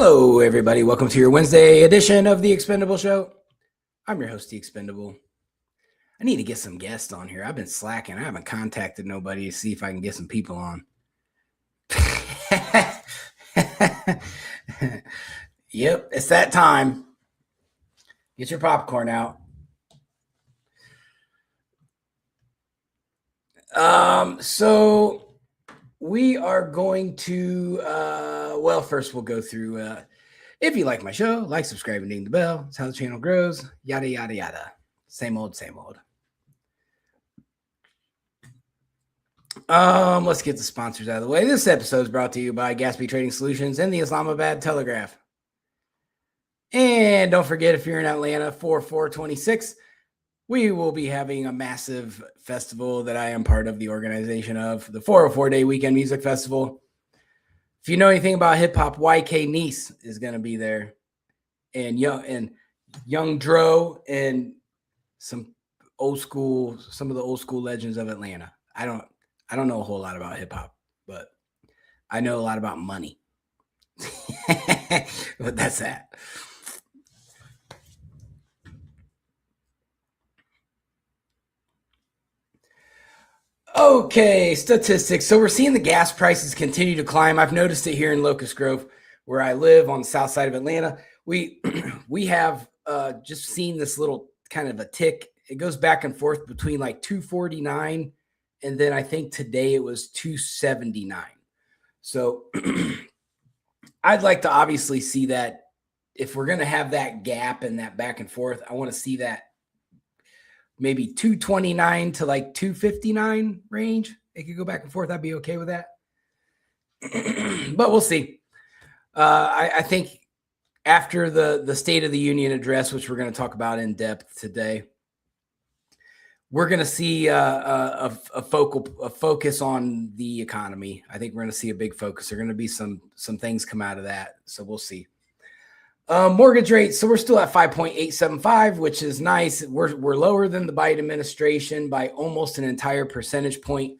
Hello, everybody. Welcome to your Wednesday edition of The Expendable Show. I'm your host, The Expendable. I need to get some guests on here. I've been slacking. I haven't contacted nobody to see if I can get some people on. Yep, it's that time. Get your popcorn out. So we are going to, first we'll go through, if you like my show, like, subscribe, and ding the bell. It's how the channel grows, yada, yada, yada. Same old, same old. Let's get the sponsors out of the way. This episode is brought to you by Gatsby Trading Solutions and the Islamabad Telegraph. And don't forget, if you're in Atlanta for 4/26, we will be having a massive festival that I am part of the organization of, the 404-Day Weekend Music Festival. If you know anything about hip hop, YK Nice is going to be there, and Young Dro, and some of the old school legends of Atlanta. I don't know a whole lot about hip hop, but I know a lot about money. But that's that. Okay, statistics. So we're seeing the gas prices continue to climb. I've noticed it here in Locust Grove, where I live on the south side of Atlanta. We have just seen this little kind of a tick. It goes back and forth between like 249, and then I think today it was 279. So I'd like to obviously see that if we're going to have that gap and that back and forth, I want to see that maybe 229 to like 259 range. It could go back and forth. I'd be okay with that. But we'll see. I think after the State of the Union address, which we're going to talk about in depth today, we're going to see a focus on the economy. I think we're going to see a big focus. There are going to be some things come out of that. So we'll see. Mortgage rates. So we're still at 5.875, which is nice. We're lower than the Biden administration by almost an entire percentage point.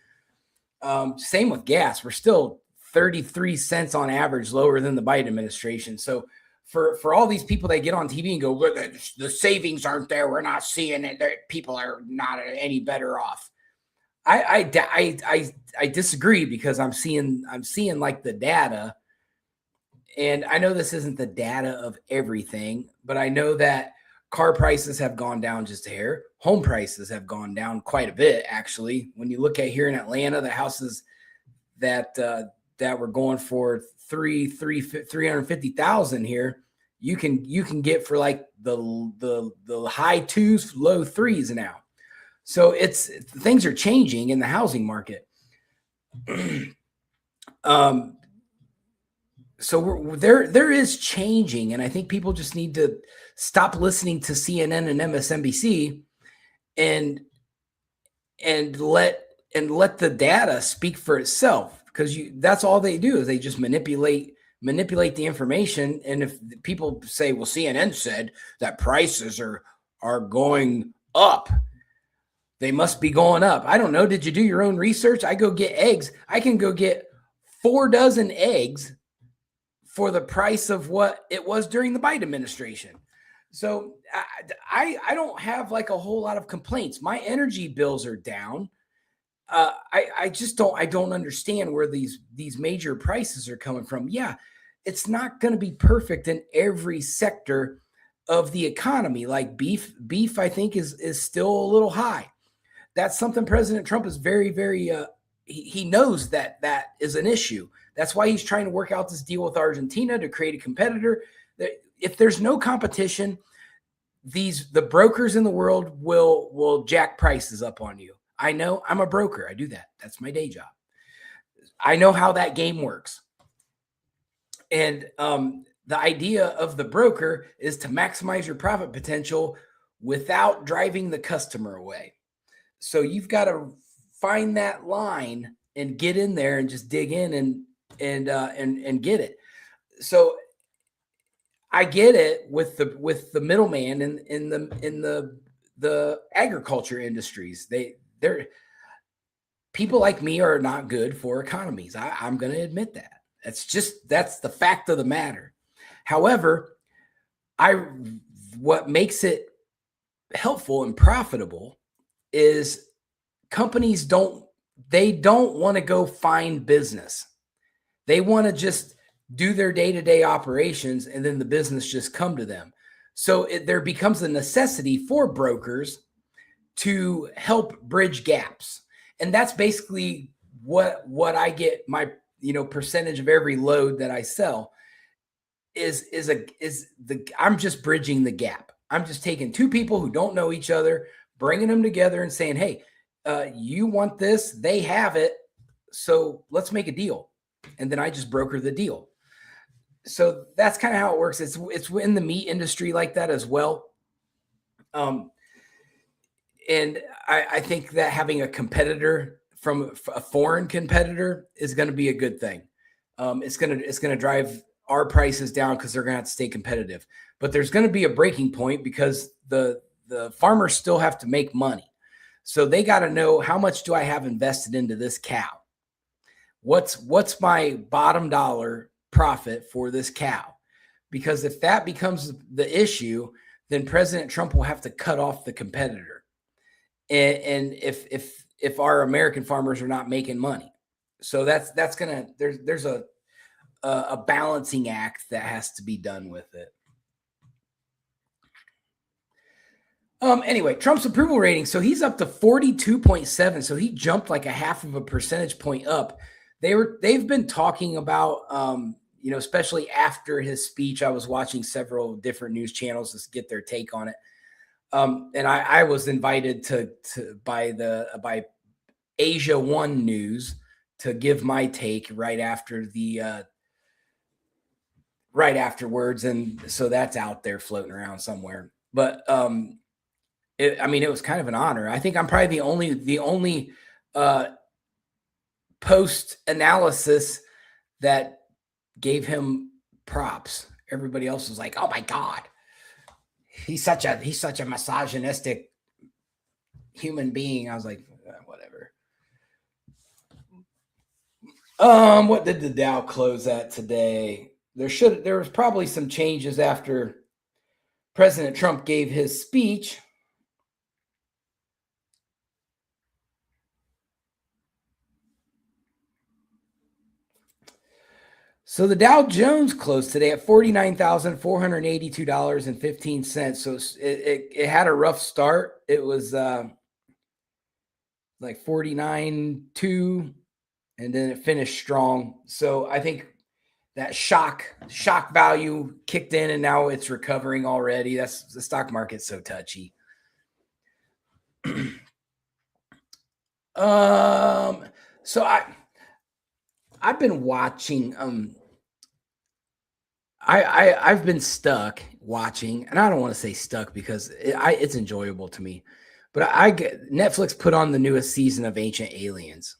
Same with gas. We're still 33 cents on average lower than the Biden administration. So for all these people that get on TV and go, look, the savings aren't there, we're not seeing it, people are not any better off. I disagree, because I'm seeing like the data. And I know this isn't the data of everything, but I know that car prices have gone down just a hair. Home prices have gone down quite a bit, actually. When you look at here in Atlanta, the houses that were going for $350,000 here, you can get for like the high twos, low threes now. So things are changing in the housing market. So there is changing, and I think people just need to stop listening to CNN and MSNBC and let the data speak for itself, because that's all they do, is they just manipulate the information. And if people say, well, CNN said that prices are going up, they must be going up. I don't know. Did you do your own research? I go get eggs. I can go get 4 dozen eggs for the price of what it was during the Biden administration. So I don't have like a whole lot of complaints. My energy bills are down. I don't understand where these major prices are coming from. Yeah, it's not going to be perfect in every sector of the economy. Like beef, I think is still a little high. That's something President Trump is very, very, he knows that is an issue. That's why he's trying to work out this deal with Argentina to create a competitor. If there's no competition, the brokers in the world will jack prices up on you. I know, I'm a broker. I do that. That's my day job. I know how that game works. And the idea of the broker is to maximize your profit potential without driving the customer away. So you've got to find that line and get in there and just dig in and get it. So I get it with the middleman in the agriculture industries. They're people like me are not good for economies. I'm going to admit that. That's the fact of the matter. However, what makes it helpful and profitable is companies don't want to go find business. They want to just do their day-to-day operations, and then the business just come to them. So there becomes a necessity for brokers to help bridge gaps. And that's basically what I get my percentage of every load that I sell I'm just bridging the gap. I'm just taking two people who don't know each other, bringing them together and saying, hey, you want this, they have it, so let's make a deal. And then I just broker the deal. So that's kind of how it works. It's in the meat industry like that as well. And I think that having a competitor from a foreign competitor is going to be a good thing. It's going to drive our prices down because they're going to have to stay competitive. But there's going to be a breaking point because the farmers still have to make money. So they got to know, how much do I have invested into this cow? What's my bottom dollar profit for this cow? Because if that becomes the issue, then President Trump will have to cut off the competitor. And if our American farmers are not making money, so that's gonna there's a balancing act that has to be done with it. Anyway, Trump's approval rating. So he's up to 42.7. So he jumped like a half of a percentage point up. They've been talking about, especially after his speech, I was watching several different news channels to get their take on it. And I was invited by Asia One News to give my take right afterwards. And so that's out there floating around somewhere. But, it was kind of an honor. I think I'm probably the only post analysis that gave him props. Everybody else was like, "Oh my God, he's such a misogynistic human being." I was like, whatever. What did the Dow close at today? There was probably some changes after President Trump gave his speech. So the Dow Jones closed today at $49,482.15. So it had a rough start. It was like 49.2, and then it finished strong. So I think that shock value kicked in, and now it's recovering already. That's the stock market's so touchy. So I've been watching. I've been stuck watching, and I don't want to say stuck because it's enjoyable to me. But Netflix put on the newest season of Ancient Aliens,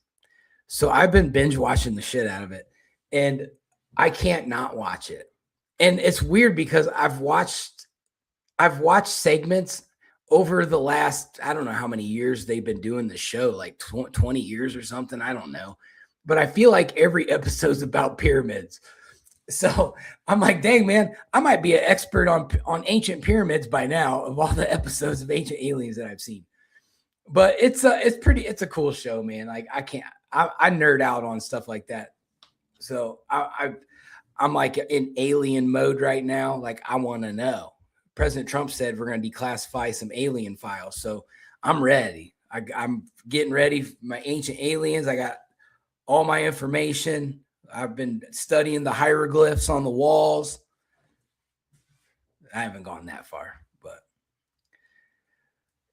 so I've been binge watching the shit out of it, and I can't not watch it. And it's weird because I've watched segments over the last, I don't know how many years they've been doing the show, like 20 years or something. I don't know. But I feel like every episode's about pyramids. So I'm like, dang, man, I might be an expert on ancient pyramids by now of all the episodes of Ancient Aliens that I've seen. But it's a cool show, man. Like I nerd out on stuff like that. So I'm like in alien mode right now. Like I want to know. President Trump said we're going to declassify some alien files. So I'm ready. I'm getting ready for my Ancient Aliens. I got all my information. I've been studying the hieroglyphs on the walls. I haven't gone that far, but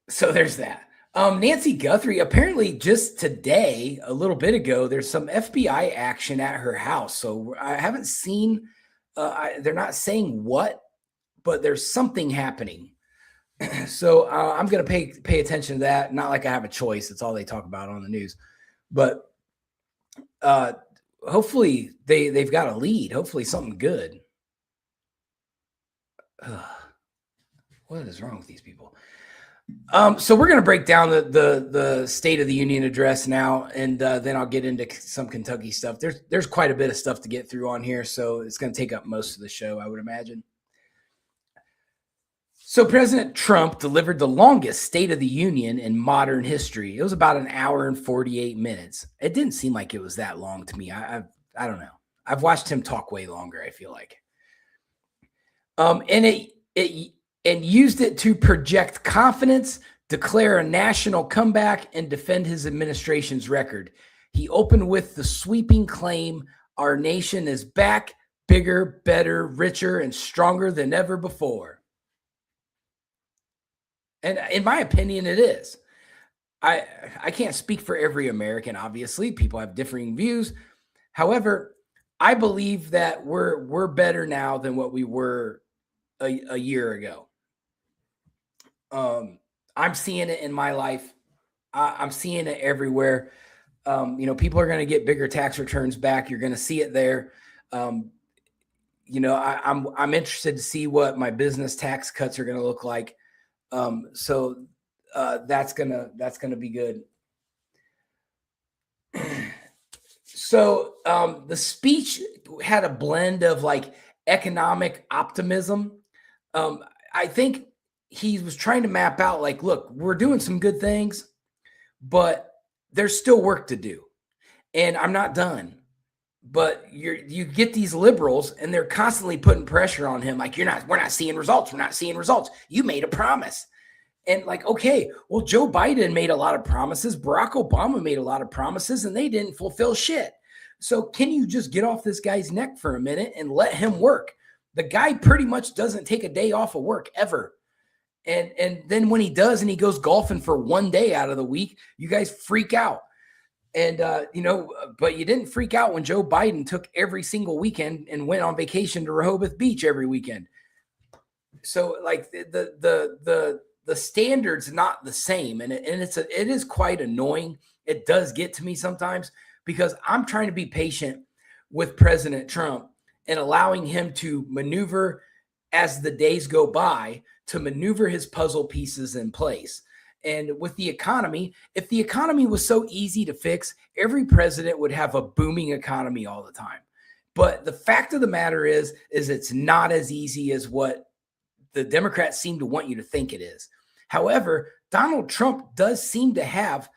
so there's that. Nancy Guthrie, apparently just today, a little bit ago, there's some FBI action at her house. So I haven't seen, they're not saying what, but there's something happening. So I'm going to pay attention to that. Not like I have a choice. It's all they talk about on the news, but hopefully they've got a lead. Hopefully something good. What is wrong with these people? So we're going to break down the State of the Union address now, and then I'll get into some Kentucky stuff. There's quite a bit of stuff to get through on here, so it's going to take up most of the show, I would imagine. So President Trump delivered the longest State of the Union in modern history. It was about an hour and 48 minutes. It didn't seem like it was that long to me. I don't know. I've watched him talk way longer, I feel like. And it used it to project confidence, declare a national comeback, and defend his administration's record. He opened with the sweeping claim, "Our nation is back, bigger, better, richer, and stronger than ever before." And in my opinion, it is. I can't speak for every American, obviously. People have differing views. However, I believe that we're better now than what we were a year ago. I'm seeing it in my life. I'm seeing it everywhere. People are going to get bigger tax returns back. You're going to see it there. I'm interested to see what my business tax cuts are going to look like. So that's gonna be good. So the speech had a blend of like economic optimism. I think he was trying to map out like, look, we're doing some good things, but there's still work to do, and I'm not done. But you get these liberals, and they're constantly putting pressure on him, like we're not seeing results. We're not seeing results. You made a promise. And like, okay, well, Joe Biden made a lot of promises. Barack Obama made a lot of promises, and they didn't fulfill shit. So can you just get off this guy's neck for a minute and let him work? The guy pretty much doesn't take a day off of work ever. And then when he does and he goes golfing for one day out of the week, you guys freak out. And, but you didn't freak out when Joe Biden took every single weekend and went on vacation to Rehoboth Beach every weekend. So like the standard's not the same. And it is quite annoying. It does get to me sometimes because I'm trying to be patient with President Trump and allowing him to maneuver as the days go by, to maneuver his puzzle pieces in place. And with the economy, if the economy was so easy to fix, every president would have a booming economy all the time. But the fact of the matter is it's not as easy as what the Democrats seem to want you to think it is. However, Donald Trump does seem to have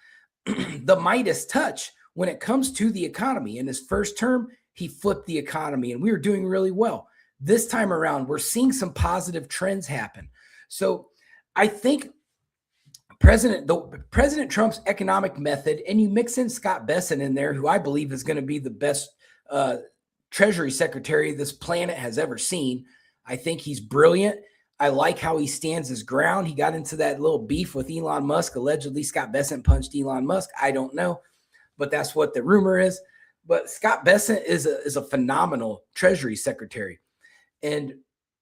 the Midas touch when it comes to the economy. In his first term, he flipped the economy, and we were doing really well. This time around, we're seeing some positive trends happen. So I think President Trump's economic method, and you mix in Scott Bessent in there, who I believe is going to be the best Treasury Secretary this planet has ever seen. I think he's brilliant. I like how he stands his ground. He got into that little beef with Elon Musk. Allegedly, Scott Bessent punched Elon Musk. I don't know, but that's what the rumor is. But Scott Bessent is a phenomenal Treasury Secretary. And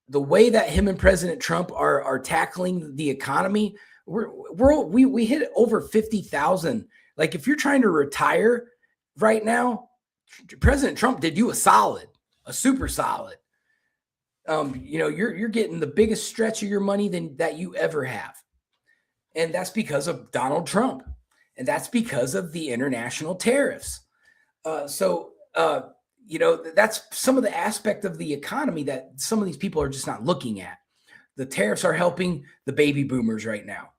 the way that him and President Trump are tackling the economy, we hit over 50,000. Like if you're trying to retire right now, President Trump did you a solid, a super solid. You're getting the biggest stretch of your money that you ever have. And that's because of Donald Trump. And that's because of the international tariffs. That's some of the aspect of the economy that some of these people are just not looking at. The tariffs are helping the baby boomers right now.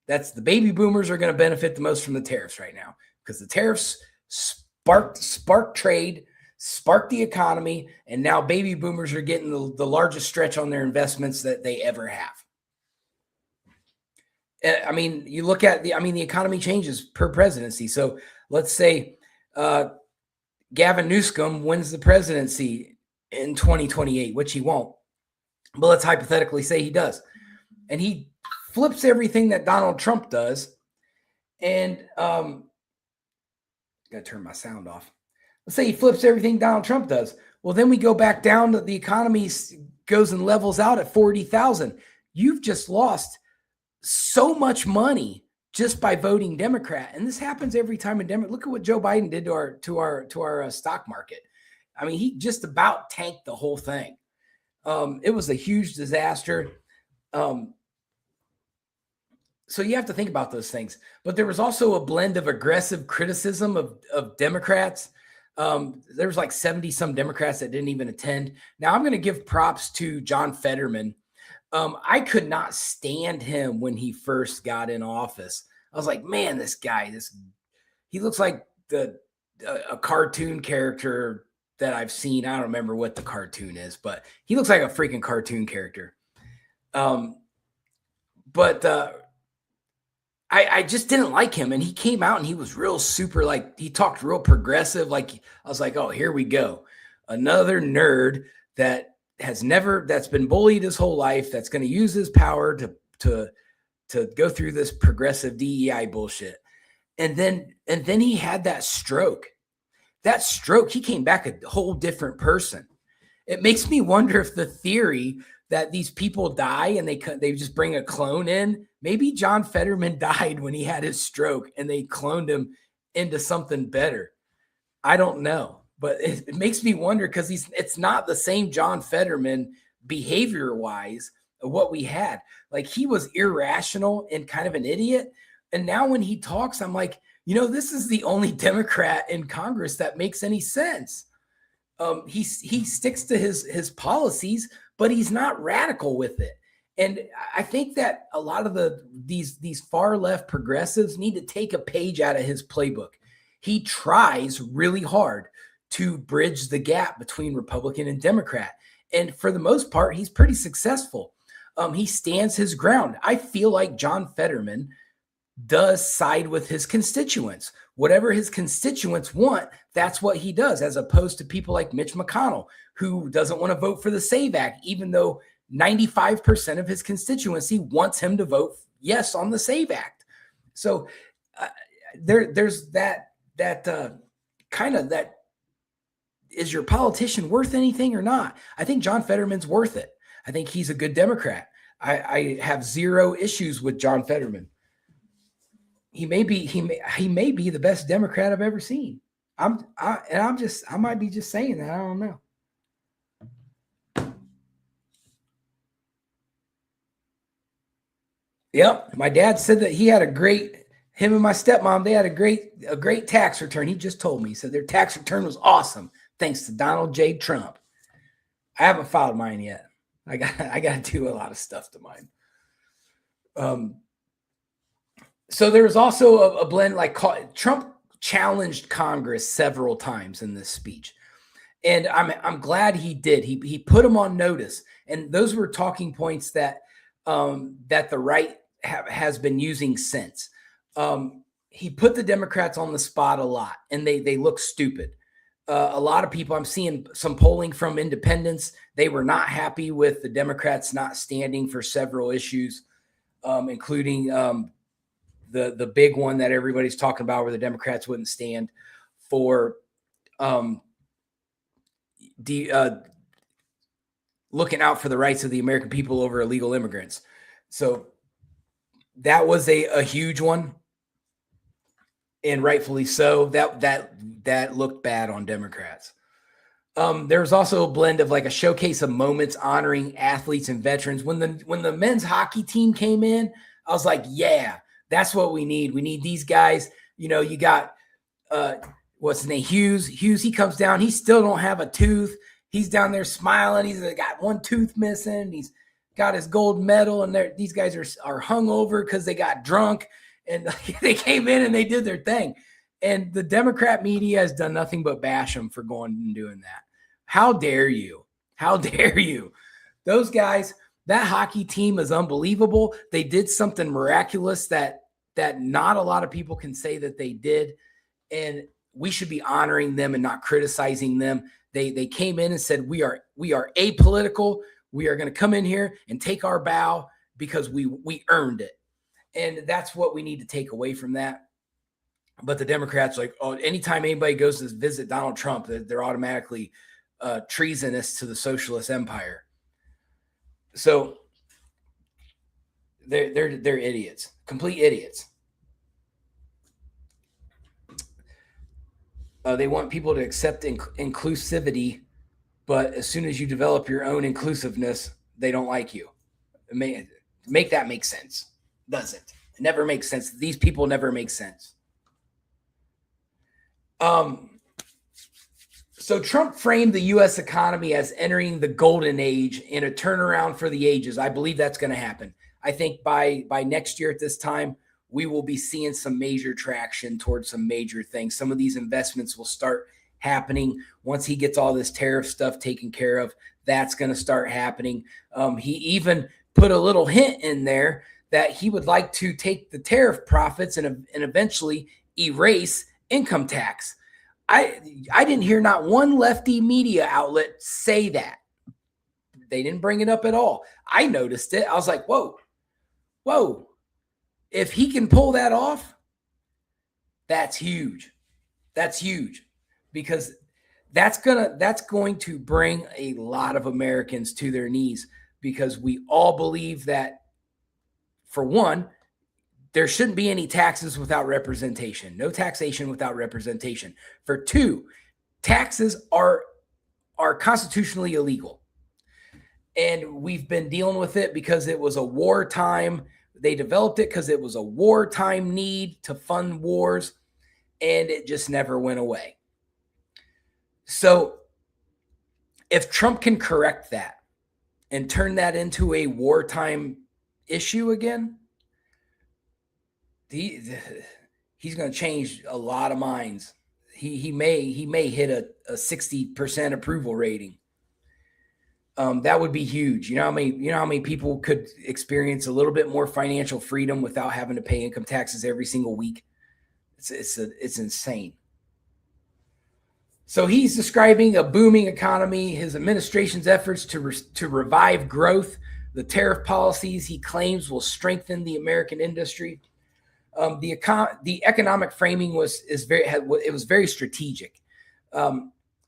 That's the baby boomers are going to benefit the most from the tariffs right now because the tariffs sparked trade, sparked the economy, and now baby boomers are getting the largest stretch on their investments that they ever have. I mean, you look at the economy changes per presidency. So let's say Gavin Newsom wins the presidency in 2028, which he won't. But let's hypothetically say he does. And he flips everything that Donald Trump does. And got to turn my sound off. Let's say he flips everything Donald Trump does. Well, then we go back down to the economy goes and levels out at 40,000. You've just lost so much money just by voting Democrat. And this happens every time in Democrat. Look at what Joe Biden did to our stock market. I mean, he just about tanked the whole thing. It was a huge disaster. So you have to think about those things. But there was also a blend of aggressive criticism of Democrats. There was like 70 some Democrats that didn't even attend. Now I'm going to give props to John Fetterman. I could not stand him when he first got in office. I was like, man, this guy, he looks like a cartoon character that I've seen. I don't remember what the cartoon is, but he looks like a freaking cartoon character. But I just didn't like him. And he came out and he was real super, like he talked real progressive. Like I was like, oh, here we go. Another nerd that's been bullied his whole life, that's going to use his power to go through this progressive DEI bullshit. And then he had that stroke. That stroke, he came back a whole different person. It makes me wonder if the theory that these people die and they just bring a clone in, maybe John Fetterman died when he had his stroke and they cloned him into something better. I don't know, but it makes me wonder because it's not the same John Fetterman behavior-wise of what we had. Like he was irrational and kind of an idiot. And now when he talks, I'm like, this is the only Democrat in Congress that makes any sense. He sticks to his policies, but he's not radical with it. And I think that a lot of these far left progressives need to take a page out of his playbook. He tries really hard to bridge the gap between Republican and Democrat. And for the most part, he's pretty successful. He stands his ground. I feel like John Fetterman does side with his constituents. Whatever his constituents want, that's what he does, as opposed to people like Mitch McConnell, who doesn't want to vote for the SAVE Act, even though 95% of his constituency wants him to vote yes on the SAVE Act. So there's that kind of that, is your politician worth anything or not? I think John Fetterman's worth it. I think he's a good Democrat. I have zero issues with John Fetterman. He may be the best Democrat I've ever seen. I might be just saying that. I don't know. Yep. My dad said that him and my stepmom, they had a great tax return. He just told me, he said their tax return was awesome, thanks to Donald J. Trump. I haven't filed mine yet. I got to do a lot of stuff to mine. So there was also a blend, like Trump challenged Congress several times in this speech. And I'm glad he did. He put them on notice. And those were talking points that the right has been using since. He put the Democrats on the spot a lot, and they look stupid. A lot of people, I'm seeing some polling from independents, they were not happy with the Democrats not standing for several issues, including the big one that everybody's talking about, where the Democrats wouldn't stand for looking out for the rights of the American people over illegal immigrants. So that was a huge one, and rightfully so. That looked bad on Democrats. There's also a blend of like a showcase of moments honoring athletes and veterans. When the men's hockey team came in, I was like, yeah, that's what we need. We need these guys. You got what's his name? Hughes. He comes down. He still don't have a tooth. He's down there smiling. He's got one tooth missing. He's got his gold medal, and these guys are hungover because they got drunk, and they came in and they did their thing. And the Democrat media has done nothing but bash them for going and doing that. How dare you? How dare you? Those guys, that hockey team is unbelievable. They did something miraculous that not a lot of people can say that they did. And we should be honoring them and not criticizing them. They came in and said, we are apolitical. We are going to come in here and take our bow because we earned it. And that's what we need to take away from that. But the Democrats, like, oh, anytime anybody goes to visit Donald Trump, they're automatically treasonous to the socialist empire. So they're idiots, complete idiots. They want people to accept inclusivity, but as soon as you develop your own inclusiveness, they don't like you. Make that make sense? Doesn't. It never makes sense. These people never make sense. So Trump framed the U.S. economy as entering the golden age and a turnaround for the ages. I believe that's going to happen. I think by next year at this time, we will be seeing some major traction towards some major things. Some of these investments will start happening once he gets all this tariff stuff taken care of. That's going to start happening. He even put a little hint in there that he would like to take the tariff profits and eventually erase income tax. I didn't hear not one lefty media outlet say that. They didn't bring it up at all. I noticed it. I was like, whoa. If he can pull that off, that's huge. That's huge, because that's going to bring a lot of Americans to their knees, because we all believe that, for one, there shouldn't be any taxes without representation. No taxation without representation. For two, taxes are constitutionally illegal. And we've been dealing with it because it was a wartime. They developed it because it was a wartime need to fund wars, and it just never went away. So if Trump can correct that and turn that into a wartime issue again, he's going to change a lot of minds. He may hit a 60% approval rating. That would be huge. You know how many people could experience a little bit more financial freedom without having to pay income taxes every single week? It's insane. So he's describing a booming economy, his administration's efforts to revive growth, the tariff policies he claims will strengthen the American industry. The economic framing was very strategic.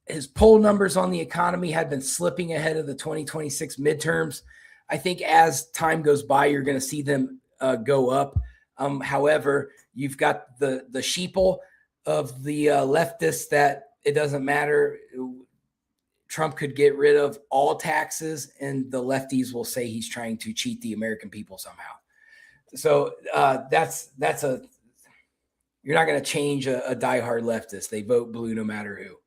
His poll numbers on the economy had been slipping ahead of the 2026 midterms. I think as time goes by, you're going to see them go up. However, you've got the sheeple of the leftists that it doesn't matter. Trump could get rid of all taxes, and the lefties will say he's trying to cheat the American people somehow. So you're not going to change a diehard leftist. They vote blue no matter who.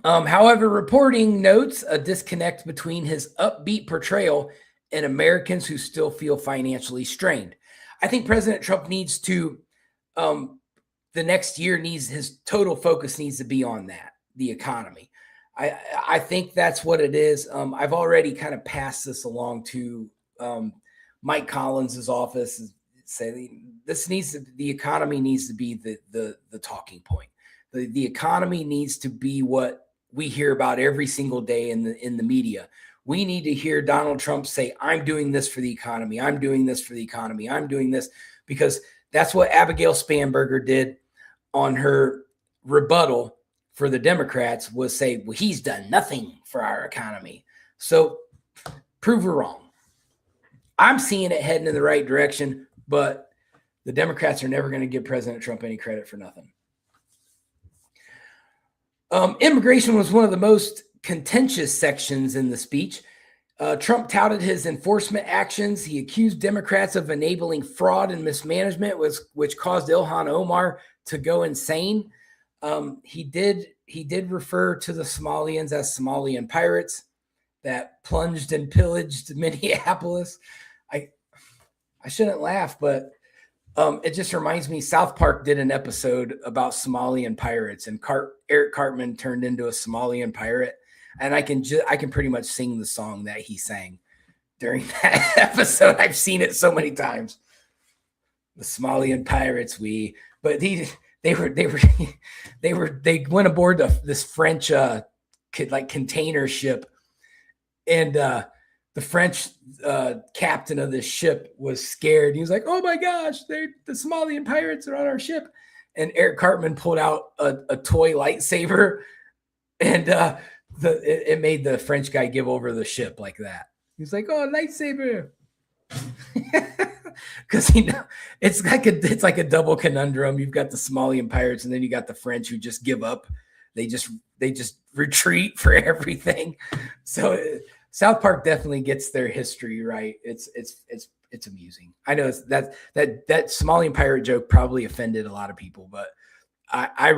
However, reporting notes a disconnect between his upbeat portrayal and Americans who still feel financially strained. I think President Trump needs to, the next year his total focus needs to be on that, the economy. I think that's what it is. I've already kind of passed this along to Mike Collins's office and say the economy needs to be the talking point. The economy needs to be what we hear about every single day in the media. We need to hear Donald Trump say, I'm doing this for the economy. I'm doing this for the economy. I'm doing this, because that's what Abigail Spanberger did on her rebuttal for the Democrats, was say, well, he's done nothing for our economy. So prove her wrong. I'm seeing it heading in the right direction, but the Democrats are never going to give President Trump any credit for nothing. Immigration was one of the most contentious sections in the speech. Trump touted his enforcement actions. He accused Democrats of enabling fraud and mismanagement, which caused Ilhan Omar to go insane. He did refer to the Somalians as Somalian pirates that plunged and pillaged Minneapolis. I shouldn't laugh, but it just reminds me, South Park did an episode about Somalian pirates, and Eric Cartman turned into a Somalian pirate. And I can pretty much sing the song that he sang during that episode. I've seen it so many times. The Somalian pirates, but they went aboard this French container ship, and the French captain of this ship was scared. He was like, "Oh my gosh, the Somalian pirates are on our ship!" And Eric Cartman pulled out a toy lightsaber, and it made the French guy give over the ship like that. He's like, "Oh, lightsaber," because it's like a double conundrum. You've got the Somalian pirates, and then you got the French who just give up. They just retreat for everything. So South Park definitely gets their history right. It's it's amusing. I know that Somalian pirate joke probably offended a lot of people, but I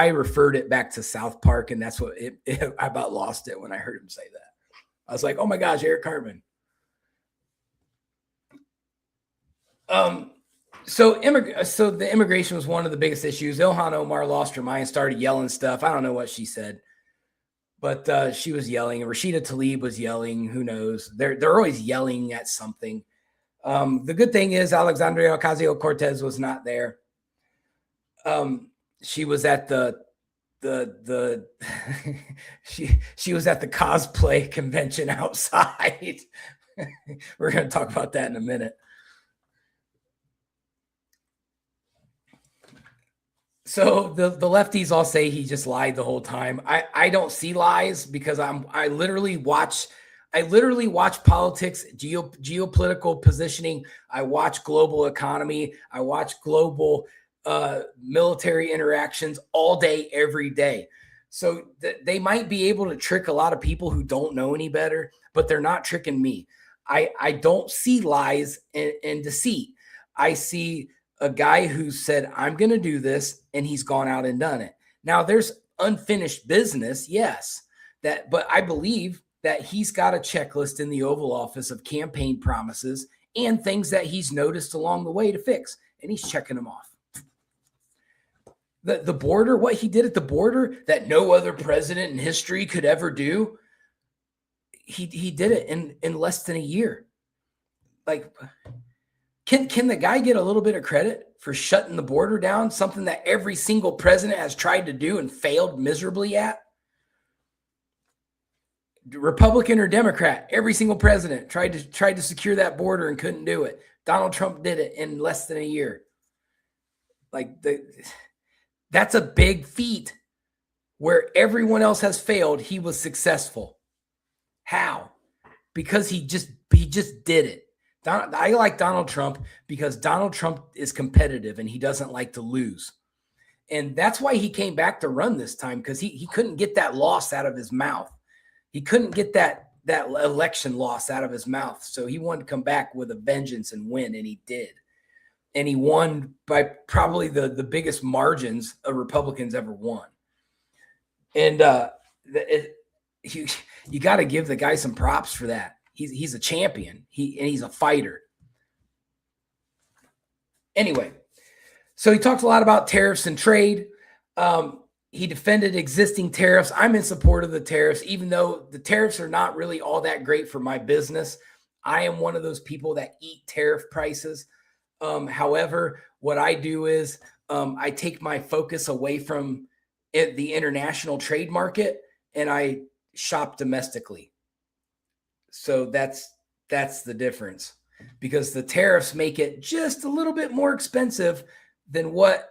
referred it back to South Park, and that's what I about lost it when I heard him say that. I was like, oh my gosh, Eric Cartman. So the immigration was one of the biggest issues. Ilhan Omar lost her mind, started yelling stuff. I don't know what she said, but she was yelling. And Rashida Tlaib was yelling. Who knows? They're always yelling at something. The good thing is Alexandria Ocasio-Cortez was not there. She was at the she was at the cosplay convention outside. We're going to talk about that in a minute. So the lefties all say he just lied the whole time. I don't see lies because I literally watch politics, geopolitical positioning. I watch global economy. I watch global military interactions all day, every day. So they might be able to trick a lot of people who don't know any better, but they're not tricking me. I don't see lies and deceit. I see a guy who said, I'm going to do this, and he's gone out and done it. Now, there's unfinished business, yes, but I believe that he's got a checklist in the Oval Office of campaign promises and things that he's noticed along the way to fix, and he's checking them off. The border, what he did at the border that no other president in history could ever do, he did it in less than a year. Like, Can the guy get a little bit of credit for shutting the border down, something that every single president has tried to do and failed miserably at? Republican or Democrat, every single president tried to secure that border and couldn't do it. Donald Trump did it in less than a year. That's a big feat. Where everyone else has failed, he was successful. How? Because he just did it. I like Donald Trump because Donald Trump is competitive and he doesn't like to lose. And that's why he came back to run this time, because he couldn't get that loss out of his mouth. He couldn't get that election loss out of his mouth. So he wanted to come back with a vengeance and win, and he did. And he won by probably the biggest margins a Republican's ever won. And you got to give the guy some props for that. He's a champion. He's a fighter. Anyway, so he talks a lot about tariffs and trade. He defended existing tariffs. I'm in support of the tariffs, even though the tariffs are not really all that great for my business. I am one of those people that eat tariff prices. However, what I do is I take my focus away from the international trade market and I shop domestically. So that's the difference, because the tariffs make it just a little bit more expensive than what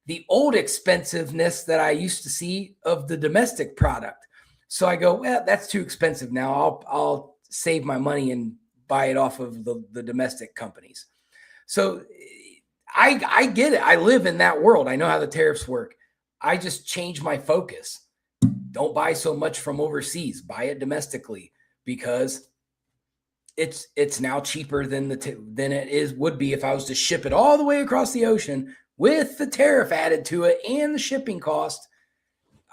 the old expensiveness that I used to see of the domestic product. So I go, well, that's too expensive now. I'll save my money and buy it off of the domestic companies. So I get it. I live in that world. I know how the tariffs work. I just change my focus. Don't buy so much from overseas. Buy it domestically, because it's now cheaper than it would be if I was to ship it all the way across the ocean with the tariff added to it and the shipping cost.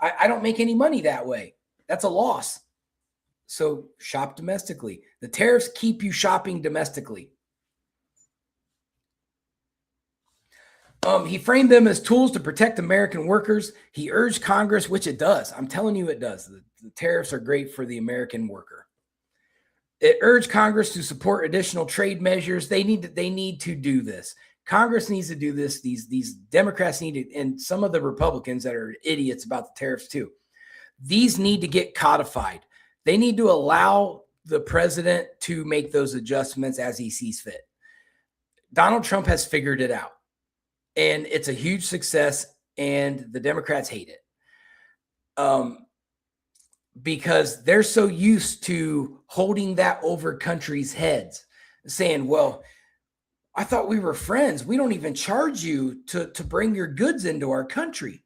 I don't make any money that way. That's a loss. So shop domestically. The tariffs keep you shopping domestically. He framed them as tools to protect American workers. He urged Congress, which it does. I'm telling you, it does. The tariffs are great for the American worker. It urged Congress to support additional trade measures. They need to do this. Congress needs to do this. These Democrats need to, and some of the Republicans that are idiots about the tariffs too. These need to get codified. They need to allow the president to make those adjustments as he sees fit. Donald Trump has figured it out, and it's a huge success, and the Democrats hate it. Because they're so used to holding that over countries' heads, saying, well, I thought we were friends. We don't even charge you to bring your goods into our country.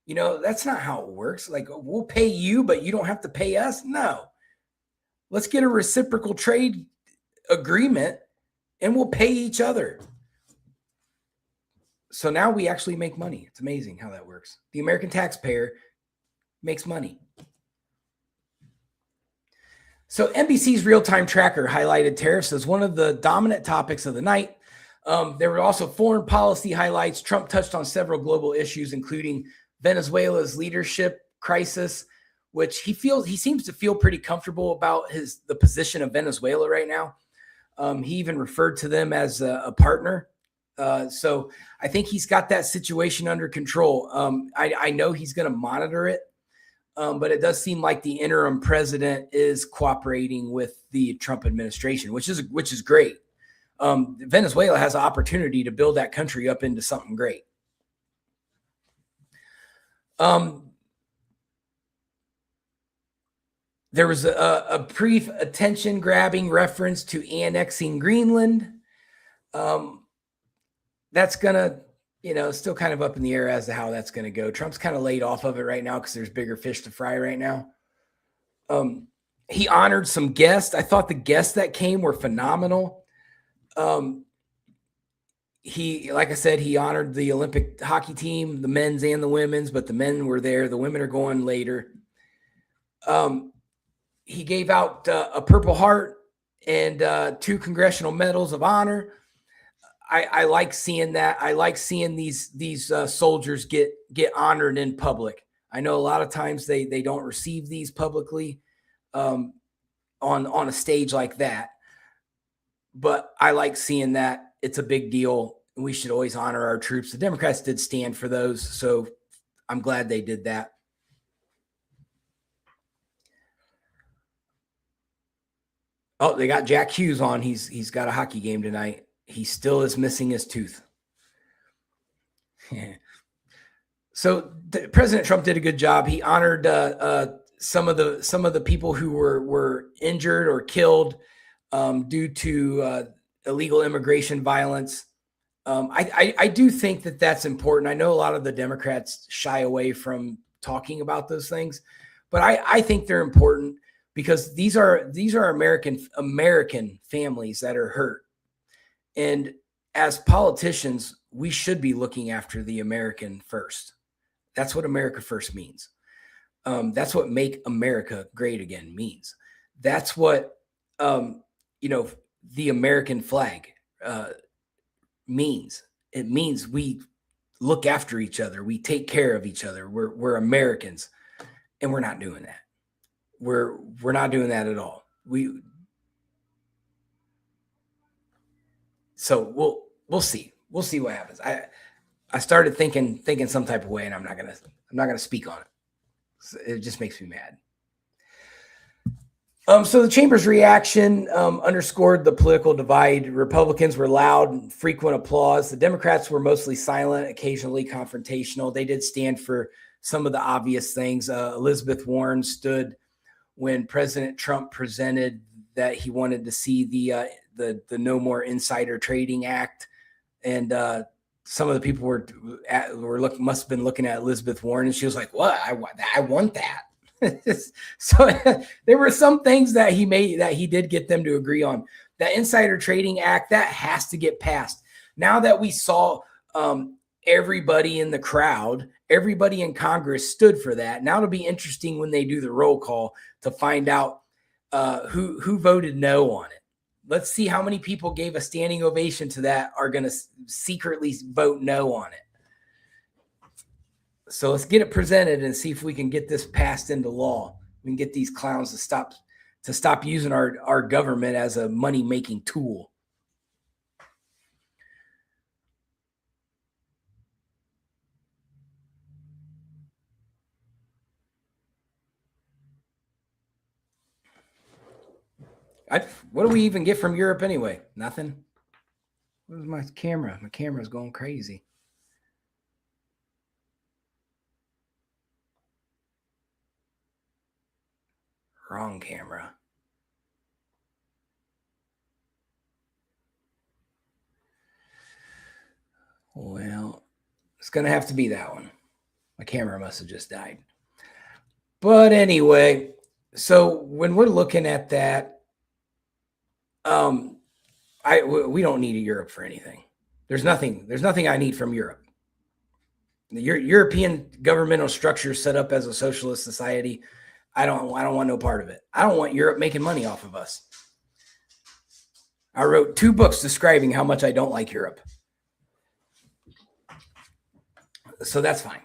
You know, that's not how it works. Like, we'll pay you, but you don't have to pay us. No. Let's get a reciprocal trade agreement and we'll pay each other. So now we actually make money. It's amazing how that works. The American taxpayer makes money. So NBC's real-time tracker highlighted tariffs as one of the dominant topics of the night. There were also foreign policy highlights. Trump touched on several global issues, including Venezuela's leadership crisis, which he seems to feel pretty comfortable about the position of Venezuela right now. He even referred to them as a partner. So I think he's got that situation under control. I know he's going to monitor it, but it does seem like the interim president is cooperating with the Trump administration, which is great. Venezuela has an opportunity to build that country up into something great. There was a brief attention-grabbing reference to annexing Greenland. That's going to, still kind of up in the air as to how that's going to go. Trump's kind of laid off of it right now because there's bigger fish to fry right now. He honored some guests. I thought the guests that came were phenomenal. Like I said, he honored the Olympic hockey team, the men's and the women's, but the men were there. The women are going later. He gave out a Purple Heart and 2 congressional medals of honor. I like seeing that. I like seeing these soldiers get honored in public. I know a lot of times they don't receive these publicly on a stage like that, but I like seeing that. It's a big deal. We should always honor our troops. The Democrats did stand for those, so I'm glad they did that. Oh, they got Jack Hughes on. He's got a hockey game tonight. He still is missing his tooth. So President Trump did a good job. He honored some of the people who were injured or killed due to illegal immigration violence. I do think that that's important. I know a lot of the Democrats shy away from talking about those things, but I think they're important because these are American families that are hurt. And as politicians, we should be looking after the American first. That's what America first means. That's what make America great again means. That's what, the American flag means. It means we look after each other. We take care of each other. We're Americans, and we're not doing that. We're not doing that at all. So we'll see. We'll see what happens. I started thinking some type of way, and I'm not gonna speak on it. It just makes me mad. So the chamber's reaction underscored the political divide. Republicans were loud and frequent applause. The Democrats were mostly silent, occasionally confrontational. They did stand for some of the obvious things. Elizabeth Warren stood when President Trump presented that he wanted to see the No More Insider Trading Act, and some of the people must have been looking at Elizabeth Warren, and she was like, "What? I want that." So there were some things that he did get them to agree on. That Insider Trading Act, that has to get passed. Now that we saw everybody in the crowd, everybody in Congress stood for that. Now it'll be interesting when they do the roll call to find out who voted no on it. Let's see how many people gave a standing ovation to that are going to secretly vote no on it. So let's get it presented and see if we can get this passed into law. We can get these clowns to stop using our government as a money-making tool. What do we even get from Europe anyway? Nothing. Where's my camera? My camera's going crazy. Wrong camera. Well, it's going to have to be that one. My camera must have just died. But anyway, so when we're looking at that, We don't need a Europe for anything. There's nothing I need from Europe. The European governmental structure set up as a socialist society. I don't want no part of it. I don't want Europe making money off of us. I wrote 2 books describing how much I don't like Europe. So that's fine.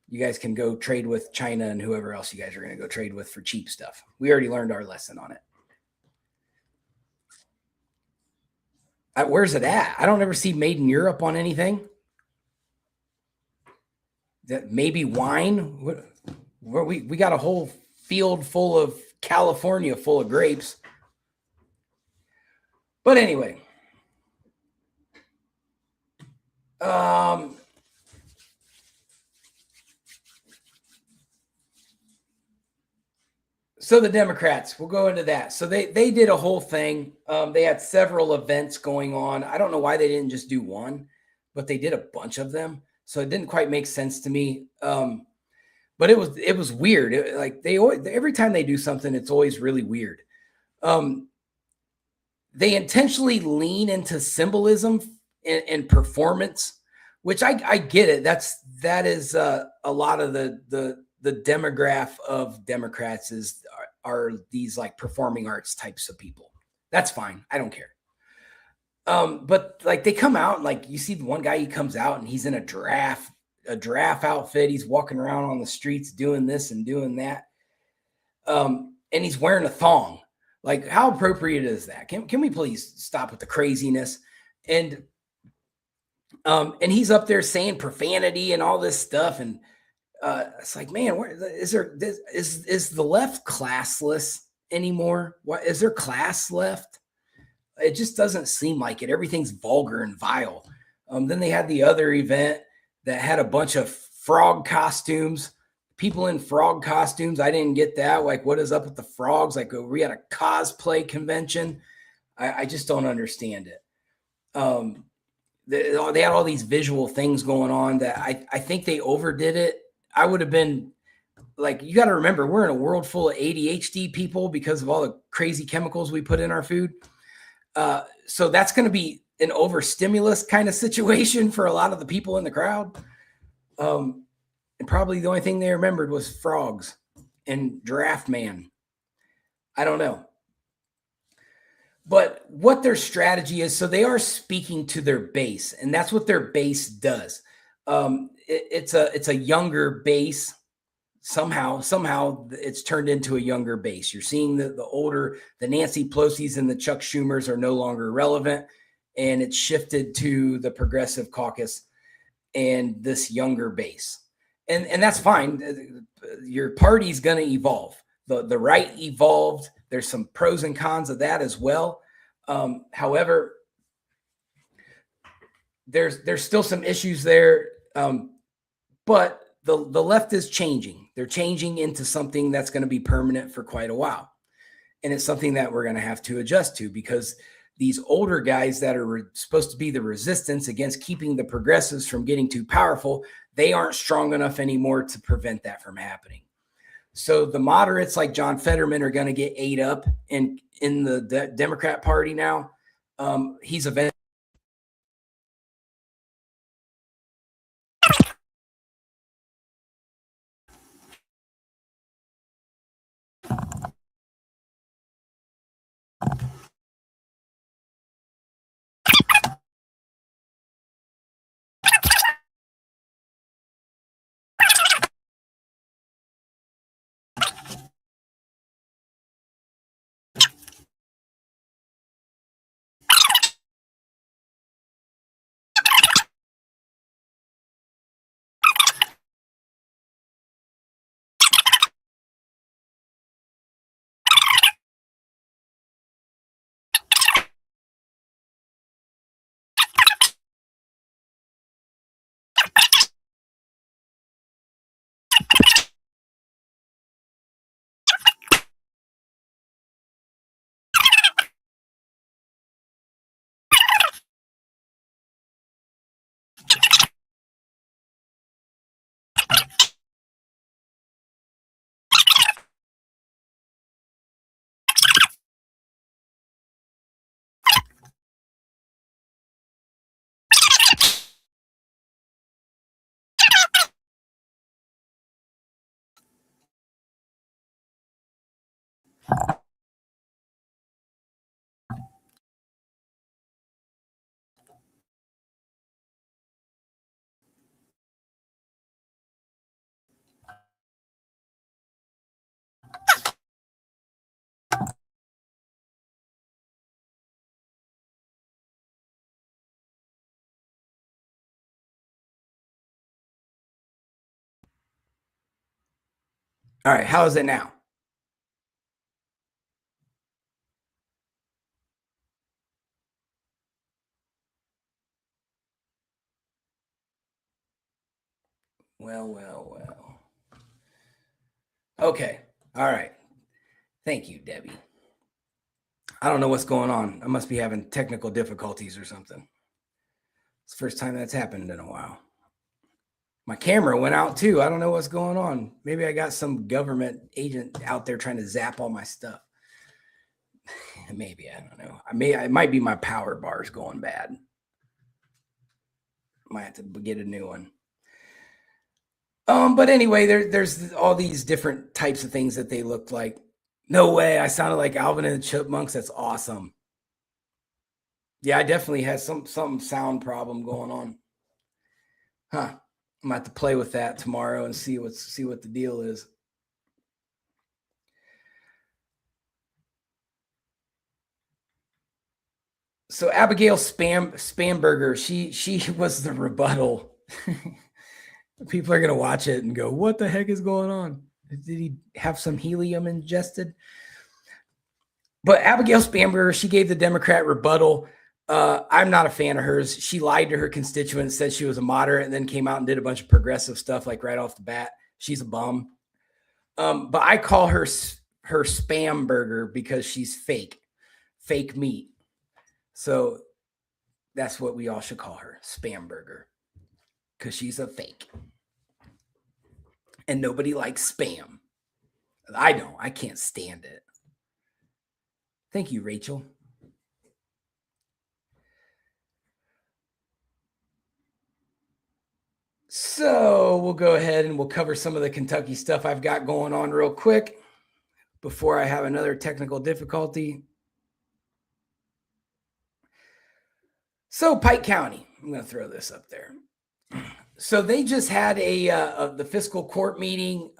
You guys can go trade with China and whoever else you guys are going to go trade with for cheap stuff. We already learned our lesson on it. Where's it at? I don't ever see made in Europe on anything. That maybe wine. We got a whole field full of California full of grapes. But anyway, so the Democrats, we'll go into that. So they did a whole thing. They had several events going on. I don't know why they didn't just do one, but they did a bunch of them. So it didn't quite make sense to me. But it was weird. Every time they do something, it's always really weird. They intentionally lean into symbolism and performance, which I get it. That is a lot of the demographic of Democrats are these like performing arts types of people. That's fine. I don't care. But like they come out and like you see the one guy, he comes out and he's in a giraffe outfit. He's walking around on the streets doing this and doing that. And he's wearing a thong. Like, how appropriate is that? Can we please stop with the craziness? And he's up there saying profanity and all this stuff. And it's like, man, is the left classless anymore? What is there class left? It just doesn't seem like it. Everything's vulgar and vile. Then they had the other event that had a bunch of frog costumes. People in frog costumes. I didn't get that. Like, what is up with the frogs? Like, we had a cosplay convention. I just don't understand it. They had all these visual things going on that I think they overdid it. I would have been like, you got to remember, we're in a world full of ADHD people because of all the crazy chemicals we put in our food. So that's going to be an overstimulus kind of situation for a lot of the people in the crowd. And probably the only thing they remembered was frogs and Giraffe Man. I don't know. But what their strategy is, so they are speaking to their base, and that's what their base does. It's a younger base. Somehow it's turned into a younger base. You're seeing the Nancy Pelosi's and the Chuck Schumers are no longer relevant, and it's shifted to the Progressive Caucus and this younger base. And that's fine. Your party's going to evolve. The right evolved. There's some pros and cons of that as well. However, there's still some issues there. But the left is changing. They're changing into something that's going to be permanent for quite a while. And it's something that we're going to have to adjust to, because these older guys that are supposed to be the resistance against keeping the progressives from getting too powerful, they aren't strong enough anymore to prevent that from happening. So the moderates like John Fetterman are going to get ate up in the Democrat Party now. He's eventually All right. How is it now? Well. Okay. All right. Thank you, Debbie. I don't know what's going on. I must be having technical difficulties or something. It's the first time that's happened in a while. My camera went out too. I don't know what's going on. Maybe I got some government agent out there trying to zap all my stuff. Maybe, I don't know. It might be my power bars going bad. Might have to get a new one. But anyway, there's all these different types of things that they looked like. No way, I sounded like Alvin and the Chipmunks. That's awesome. Yeah, I definitely had some sound problem going on. Huh. I'm gonna have to play with that tomorrow and see what the deal is. So Abigail Spamberger, she was the rebuttal. People are gonna watch it and go, "What the heck is going on? Did he have some helium ingested?" But Abigail Spamberger, she gave the Democrat rebuttal. I'm not a fan of hers. She lied to her constituents, said she was a moderate, and then came out and did a bunch of progressive stuff like right off the bat. She's a bum. But I call her spam burger because she's fake meat. So that's what we all should call her, spam burger, because she's a fake. And nobody likes spam. I don't. I can't stand it. Thank you, Rachel. So we'll go ahead and we'll cover some of the Kentucky stuff I've got going on real quick before I have another technical difficulty. So Pike County, I'm going to throw this up there. So they just had the fiscal court meeting.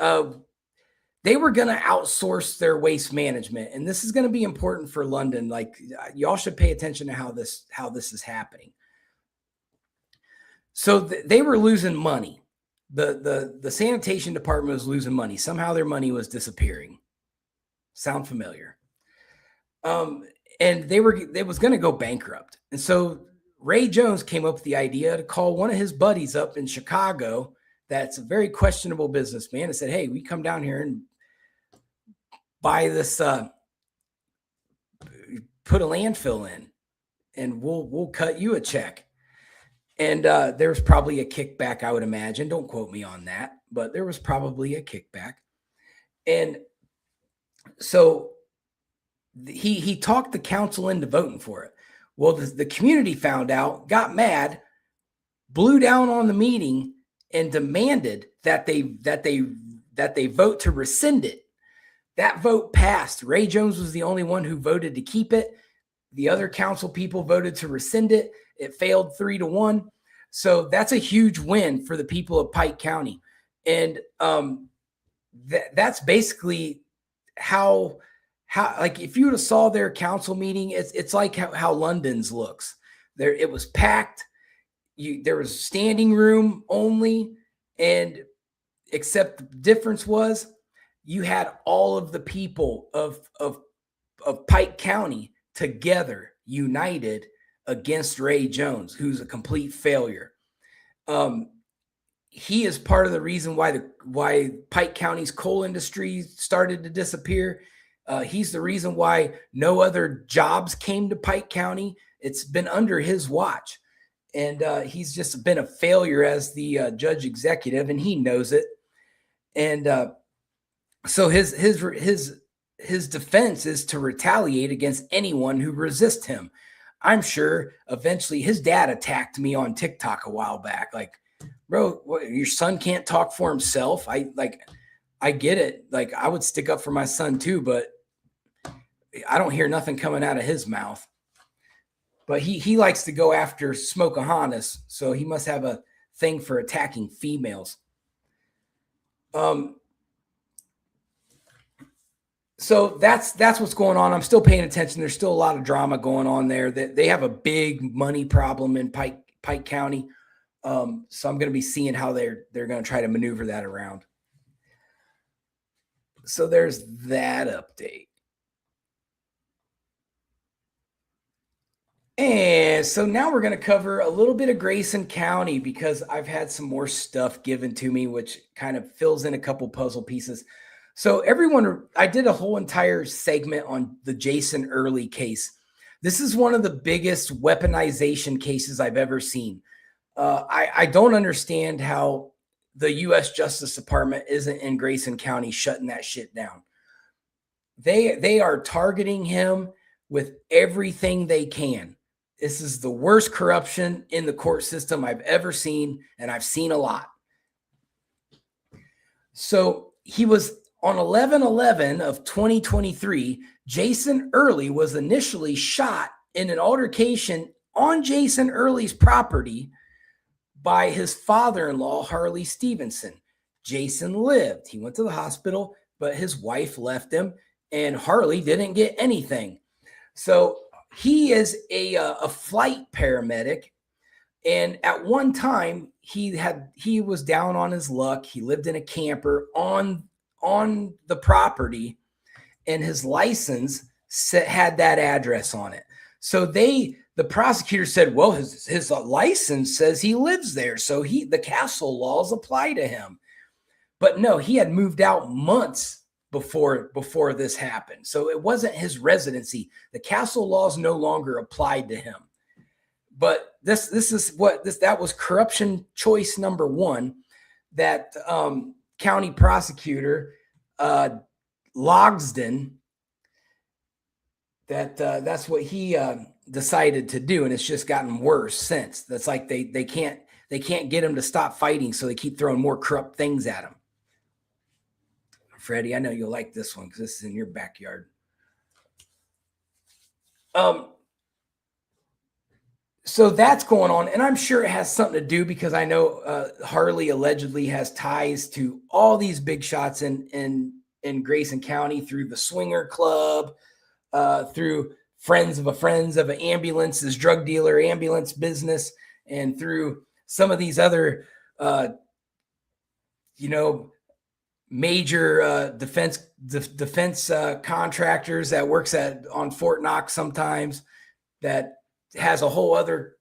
They were going to outsource their waste management, and this is going to be important for London. Like, y'all should pay attention to how this is happening. So they were losing money. The sanitation department was losing money. Somehow their money was disappearing. Sound familiar? And it was going to go bankrupt. And so Ray Jones came up with the idea to call one of his buddies up in Chicago that's a very questionable businessman and said, "Hey, we come down here and buy this, put a landfill in, and we'll cut you a check." And there's probably a kickback, I would imagine. Don't quote me on that, but there was probably a kickback. And so he talked the council into voting for it. Well, the community found out, got mad, blew down on the meeting, and demanded that they vote to rescind it. That vote passed. Ray Jones was the only one who voted to keep it. The other council people voted to rescind it. It failed 3-1. So that's a huge win for the people of Pike County. And that's basically how like if you would have saw their council meeting, it's like how London's looks. There, it was packed. There was standing room only, and except the difference was you had all of the people of Pike County together, united against Ray Jones, who's a complete failure. He is part of the reason why Pike County's coal industry started to disappear. He's the reason why no other jobs came to Pike County. It's been under his watch, and he's just been a failure as the judge executive, and he knows it. And so his defense is to retaliate against anyone who resists him. I'm sure eventually his dad attacked me on TikTok a while back. Like, bro, your son can't talk for himself. I get it. Like, I would stick up for my son too, but I don't hear nothing coming out of his mouth. But he likes to go after Smokeahonis, so he must have a thing for attacking females. So that's what's going on. I'm still paying attention. There's still a lot of drama going on there. They have a big money problem in Pike County. So I'm going to be seeing how they're going to try to maneuver that around. So there's that update. And so now we're going to cover a little bit of Grayson County because I've had some more stuff given to me, which kind of fills in a couple puzzle pieces. So I did a whole entire segment on the Jason Early case. This is one of the biggest weaponization cases I've ever seen. I don't understand how the U.S. Justice Department isn't in Grayson County shutting that shit down. They are targeting him with everything they can. This is the worst corruption in the court system I've ever seen, and I've seen a lot. So he was on 11/11 of 2023. Jason Early was initially shot in an altercation on Jason Early's property by his father-in-law, Harley Stevenson. Jason lived. He went to the hospital, but his wife left him, and Harley didn't get anything. So he is a flight paramedic, and at one time he was down on his luck. He lived in a camper on the property, and his license had that address on it. So the prosecutor said, well, his license says he lives there, so the castle laws apply to him. But no, he had moved out months before this happened. So it wasn't his residency. The castle laws no longer applied to him. But that was corruption choice number one, that county prosecutor Logsden, that's what he decided to do, and it's just gotten worse since. That's like they can't get him to stop fighting, so they keep throwing more corrupt things at him. Freddie, I know you'll like this one because this is in your backyard. So that's going on, and I'm sure it has something to do because I know Harley allegedly has ties to all these big shots in Grayson County through the Swinger Club, through friends of an ambulance's drug dealer ambulance business, and through some of these other, major defense contractors that works on Fort Knox sometimes, that has a whole other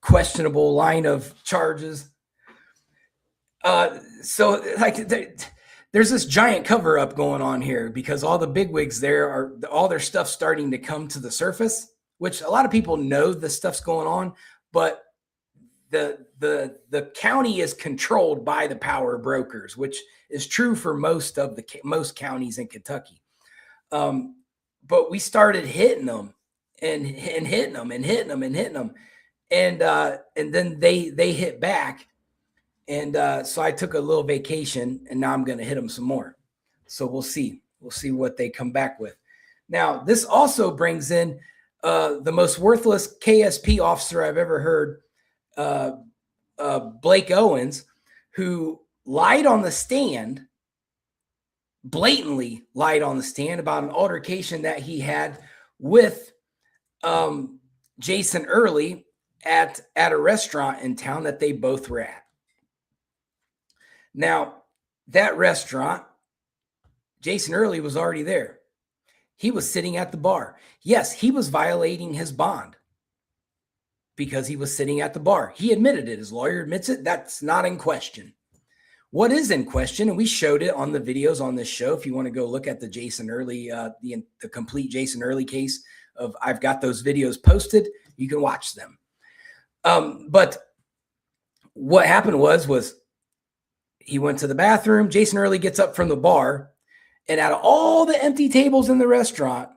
questionable line of charges. So like there's this giant cover up going on here because all the bigwigs there all their stuff starting to come to the surface, which a lot of people know this stuff's going on, but the county is controlled by the power brokers, which is true for most counties in Kentucky. But we started hitting them and hitting them and hitting them and hitting them. And then they hit back. And so I took a little vacation, and now I'm going to hit them some more. So we'll see what they come back with. Now, this also brings in the most worthless KSP officer I've ever heard, Blake Owens, who lied on the stand, blatantly lied on the stand about an altercation that he had with Jason Early at a restaurant in town that they both were at. Now, that restaurant, Jason Early was already there. He was sitting at the bar. Yes, he was violating his bond because he was sitting at the bar. He admitted it. His lawyer admits it. That's not in question. What is in question, and we showed it on the videos on this show, if you want to go look at the Jason Early, the complete Jason Early case, I've got those videos posted. You can watch them. But what happened was he went to the bathroom. Jason Early gets up from the bar, and out of all the empty tables in the restaurant,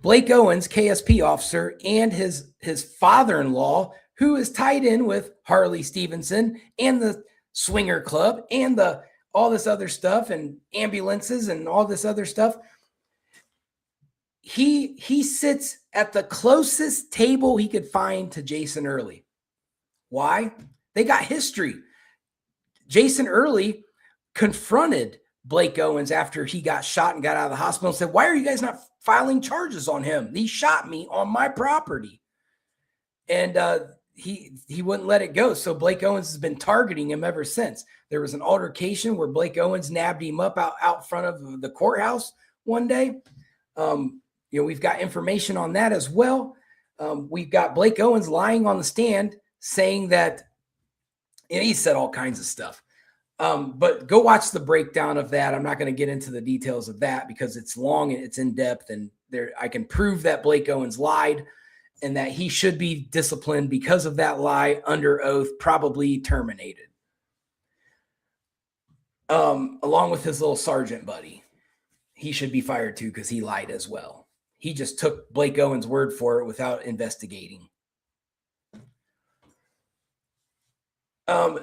Blake Owens, KSP officer, and his father-in-law, who is tied in with Harley Stevenson and the Swinger Club and all this other stuff and ambulances and all this other stuff, he sits at the closest table he could find to Jason Early. Why? They got history. Jason Early confronted Blake Owens after he got shot and got out of the hospital and said, "Why are you guys not filing charges on him? He shot me on my property." And he wouldn't let it go. So Blake Owens has been targeting him ever since. There was an altercation where Blake Owens nabbed him up out front of the courthouse one day. We've got information on that as well. We've got Blake Owens lying on the stand saying that, and he said all kinds of stuff. But go watch the breakdown of that. I'm not going to get into the details of that because it's long and it's in depth, and I can prove that Blake Owens lied and that he should be disciplined because of that lie, under oath, probably terminated. Along with his little sergeant buddy. He should be fired too because he lied as well. He just took Blake Owens' word for it without investigating.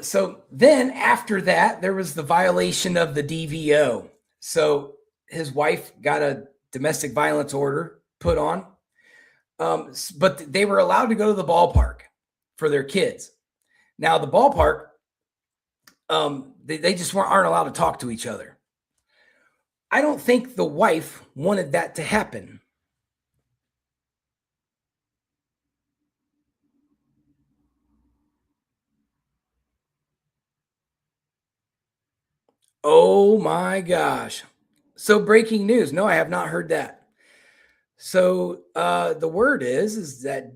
So then after that, there was the violation of the DVO. So his wife got a domestic violence order put on. But they were allowed to go to the ballpark for their kids. Now the ballpark, they just aren't allowed to talk to each other. I don't think the wife wanted that to happen. Oh my gosh. So breaking news. No, I have not heard that. So the word is that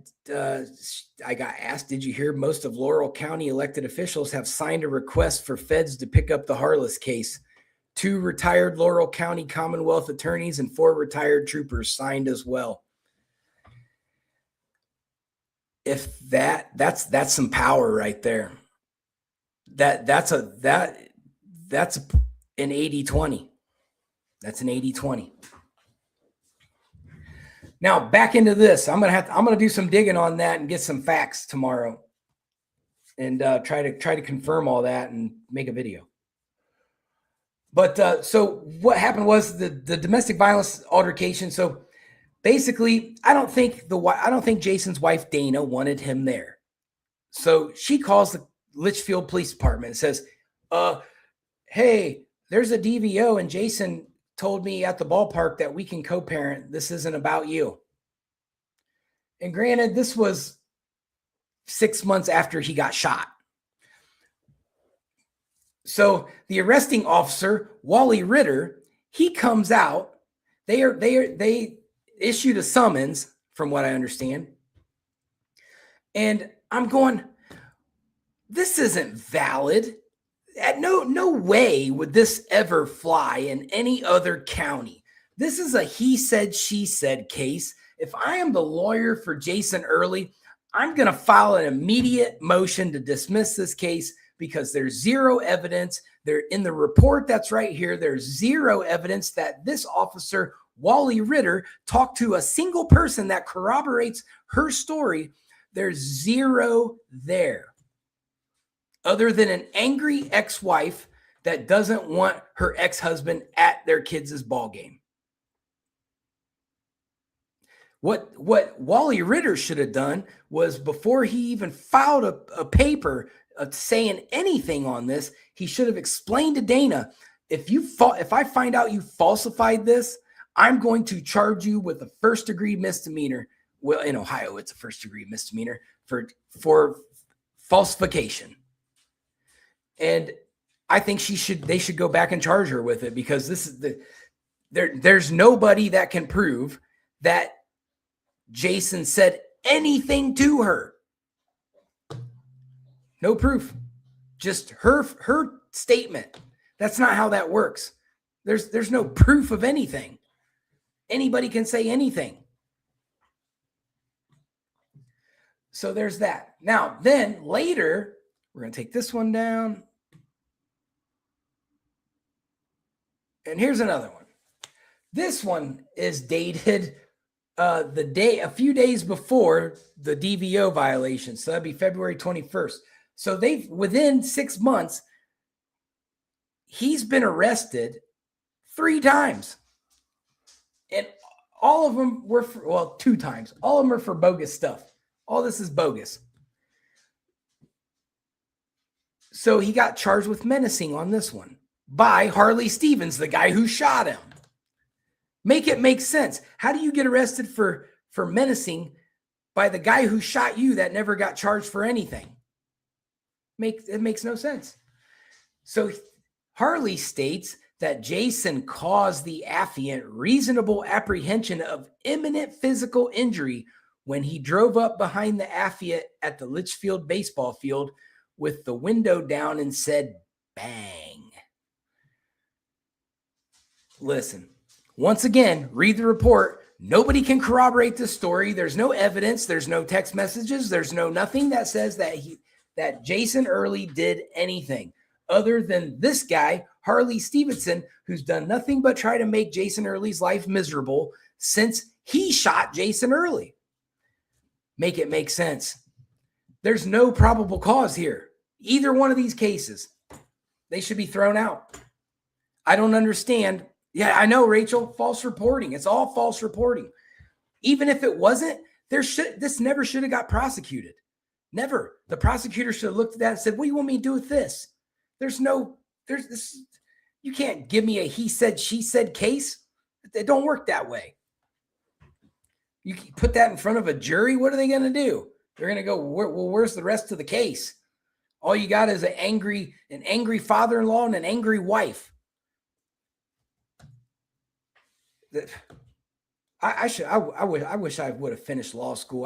I got asked, did you hear most of Laurel County elected officials have signed a request for feds to pick up the Harless case? 2 retired Laurel County Commonwealth attorneys and 4 retired troopers signed as well. If that's some power right there. That's an 80-20. That's an 80-20. Now back into this. I'm gonna do some digging on that and get some facts tomorrow, and try to confirm all that and make a video. But so what happened was the domestic violence altercation. So basically, I don't think Jason's wife Dana wanted him there. So she calls the Litchfield Police Department and says, hey, there's a DVO and Jason told me at the ballpark that we can co-parent. This isn't about you. And granted, this was 6 months after he got shot. So the arresting officer, Wally Ritter, he comes out. They issued a summons, from what I understand. And I'm going, this isn't valid. No way would this ever fly in any other county. This is a he said, she said case. If I am the lawyer for Jason Early, I'm going to file an immediate motion to dismiss this case because there's zero evidence. There in the report that's right here, there's zero evidence that this officer, Wally Ritter, talked to a single person that corroborates her story. There's zero there. Other than an angry ex-wife that doesn't want her ex-husband at their kids' ball game. What Wally Ritter should have done was, before he even filed a paper saying anything on this, he should have explained to Dana, if I find out you falsified this, I'm going to charge you with a first-degree misdemeanor. Well, in Ohio, it's a first-degree misdemeanor for falsification. And I think they should go back and charge her with it, because this is there's nobody that can prove that Jason said anything to her. No proof. Just her statement. That's not how that works. There's no proof of anything. Anybody can say anything. So there's that. Now, then later, we're going to take this one down. And here's another one. This one is dated a few days before the DVO violation. So that'd be February 21st. So within 6 months, he's been arrested 3 times. And all of them were 2 times. All of them are for bogus stuff. All this is bogus. So he got charged with menacing on this one by Harley Stevens, the guy who shot him. Make it make sense. How do you get arrested for menacing by the guy who shot you that never got charged for anything. It makes no sense. So Harley states that Jason caused the affiant reasonable apprehension of imminent physical injury when he drove up behind the affiant at the Litchfield baseball field with the window down and said, bang. Listen, once again, read the report. Nobody can corroborate this story. There's no evidence. There's no text messages. There's no nothing that says that Jason Early did anything other than this guy, Harley Stevenson, who's done nothing but try to make Jason Early's life miserable since he shot Jason Early. Make it make sense. There's no probable cause here. Either one of these cases, they should be thrown out. I don't understand. Yeah, I know, Rachel, false reporting. It's all false reporting. Even if it wasn't, this never should have got prosecuted. Never. The prosecutor should have looked at that and said, what do you want me to do with this? You can't give me a he said, she said case. It don't work that way. You put that in front of a jury, what are they going to do? They're going to go, well, where's the rest of the case? All you got is an angry father-in-law and an angry wife. I wish I would have finished law school.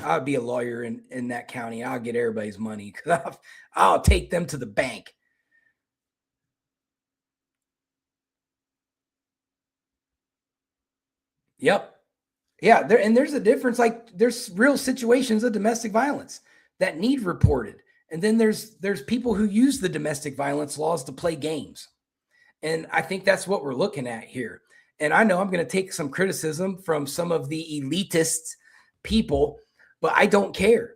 I'd be a lawyer in that county. I'll get everybody's money because I'll take them to the bank. Yep. Yeah. There's a difference. Like there's real situations of domestic violence that need reported. And then there's people who use the domestic violence laws to play games. And I think that's what we're looking at here. And I know I'm going to take some criticism from some of the elitist people, but I don't care.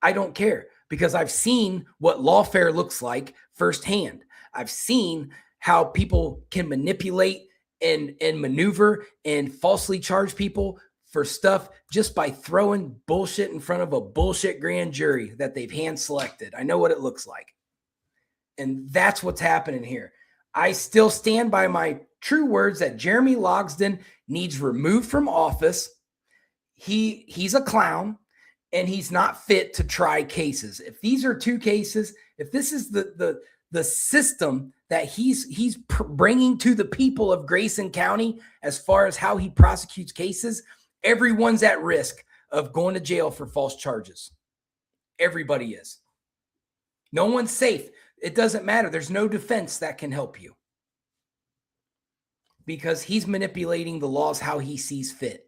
I don't care because I've seen what lawfare looks like firsthand. I've seen how people can manipulate and maneuver and falsely charge people for stuff just by throwing bullshit in front of a bullshit grand jury that they've hand selected. I know what it looks like. And that's what's happening here. I still stand by my true words that Jeremy Logsdon needs removed from office. He's a clown and he's not fit to try cases. If these are two cases, if this is the system that he's bringing to the people of Grayson County as far as how he prosecutes cases, everyone's at risk of going to jail for false charges. Everybody is. No one's safe. It doesn't matter. There's no defense that can help you because he's manipulating the laws how he sees fit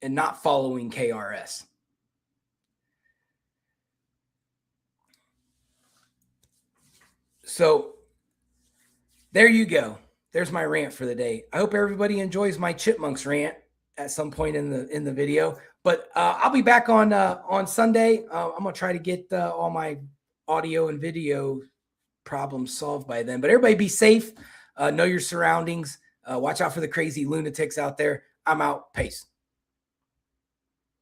and not following KRS. So there you go. There's my rant for the day. I hope everybody enjoys my Chipmunks rant at some point in the video, but I'll be back on Sunday. I'm going to try to get all my audio and video problems solved by then, but everybody be safe. Know your surroundings. Watch out for the crazy lunatics out there. I'm out. Peace.